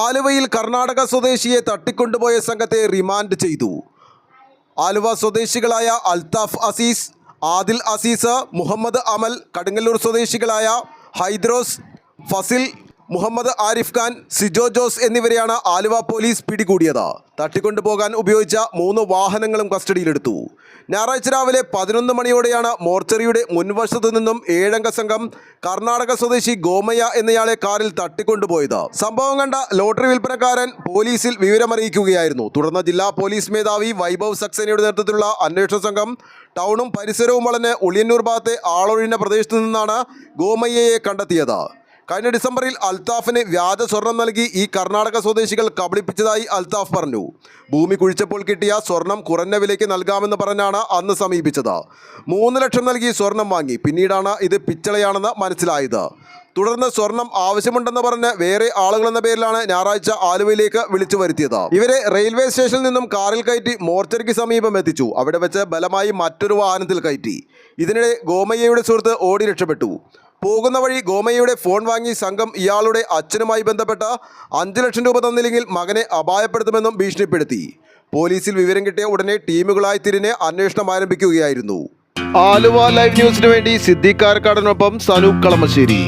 ആലുവയിൽ കർണാടക സ്വദേശിയെ തട്ടിക്കൊണ്ടുപോയ സംഘത്തെ റിമാൻഡ് ചെയ്തു. ആലുവ സ്വദേശികളായ അൽത്താഫ് അസീസ്, ആദിൽ അസീസ്, മുഹമ്മദ് അമൽ, കടുങ്ങല്ലൂർ സ്വദേശികളായ ഹൈദ്രോസ്, ഫസിൽ, മുഹമ്മദ് ആരിഫ് ഖാൻ, സിജോ ജോസ് എന്നിവരെയാണ് ആലുവ പോലീസ് പിടികൂടിയത്. തട്ടിക്കൊണ്ടുപോകാൻ ഉപയോഗിച്ച 3 വാഹനങ്ങളും കസ്റ്റഡിയിലെടുത്തു. ഞായറാഴ്ച രാവിലെ 11 മണിയോടെയാണ് മോർച്ചറിയുടെ മുൻവശത്തു നിന്നും 7 അംഗ സംഘം കർണാടക സ്വദേശി ഗോമയ്യ എന്നയാളെ കാറിൽ തട്ടിക്കൊണ്ടുപോയത്. സംഭവം കണ്ട ലോട്ടറി വിൽപ്പനക്കാരൻ പോലീസിൽ വിവരമറിയിക്കുകയായിരുന്നു. തുടർന്ന് ജില്ലാ പോലീസ് മേധാവി വൈഭവ് സക്സേനയുടെ നേതൃത്വത്തിലുള്ള അന്വേഷണ സംഘം ടൗണും പരിസരവും വളഞ്ഞ് ഉളിയന്നൂർ ഭാഗത്തെ ആളൊഴിഞ്ഞ പ്രദേശത്തു നിന്നാണ് ഗോമയ്യയെ കണ്ടെത്തിയത്. കഴിഞ്ഞ ഡിസംബറിൽ അൽത്താഫിന് വ്യാജ സ്വർണം നൽകി ഈ കർണാടക സ്വദേശികൾ കബളിപ്പിച്ചതായി അൽത്താഫ് പറഞ്ഞു. ഭൂമി കുഴിച്ചപ്പോൾ കിട്ടിയ സ്വർണം കുറഞ്ഞ വിലയ്ക്ക് നൽകാമെന്ന് പറഞ്ഞാണ് അന്ന് സമീപിച്ചത്. 3 ലക്ഷം നൽകി സ്വർണം വാങ്ങി. പിന്നീടാണ് ഇത് പിച്ചളയാണെന്ന് മനസ്സിലായത്. തുടർന്ന് സ്വർണം ആവശ്യമുണ്ടെന്ന് പറഞ്ഞ് വേറെ ആളുകളെന്ന പേരിലാണ് ഞായറാഴ്ച ആലുവയിലേക്ക് വിളിച്ചു വരുത്തിയത്. ഇവരെ റെയിൽവേ സ്റ്റേഷനിൽ നിന്നും കാറിൽ കയറ്റി മോർച്ചറിക്ക് സമീപം എത്തിച്ചു. അവിടെ വെച്ച് ബലമായി മറ്റൊരു വാഹനത്തിൽ കയറ്റി. ഇതിനിടെ ഗോമയ്യയുടെ സുഹൃത്ത് ഓടി രക്ഷപ്പെട്ടു. പോകുന്ന വഴി ഗോമയ്യയുടെ ഫോൺ വാങ്ങി സംഘം ഇയാളുടെ അച്ഛനുമായി ബന്ധപ്പെട്ട് 5 ലക്ഷം രൂപ തന്നില്ലെങ്കിൽ മകനെ അപായപ്പെടുത്തുമെന്നും ഭീഷണിപ്പെടുത്തി. പോലീസിൽ വിവരം കിട്ടിയ ഉടനെ ടീമുകളായി തിരിഞ്ഞ് അന്വേഷണം ആരംഭിക്കുകയായിരുന്നു. ആലുവ ലൈവ് ന്യൂസിനു വേണ്ടി സിദ്ദീഖ് കാരക്കാടിനൊപ്പം സനൂപ് കളമശ്ശേരി.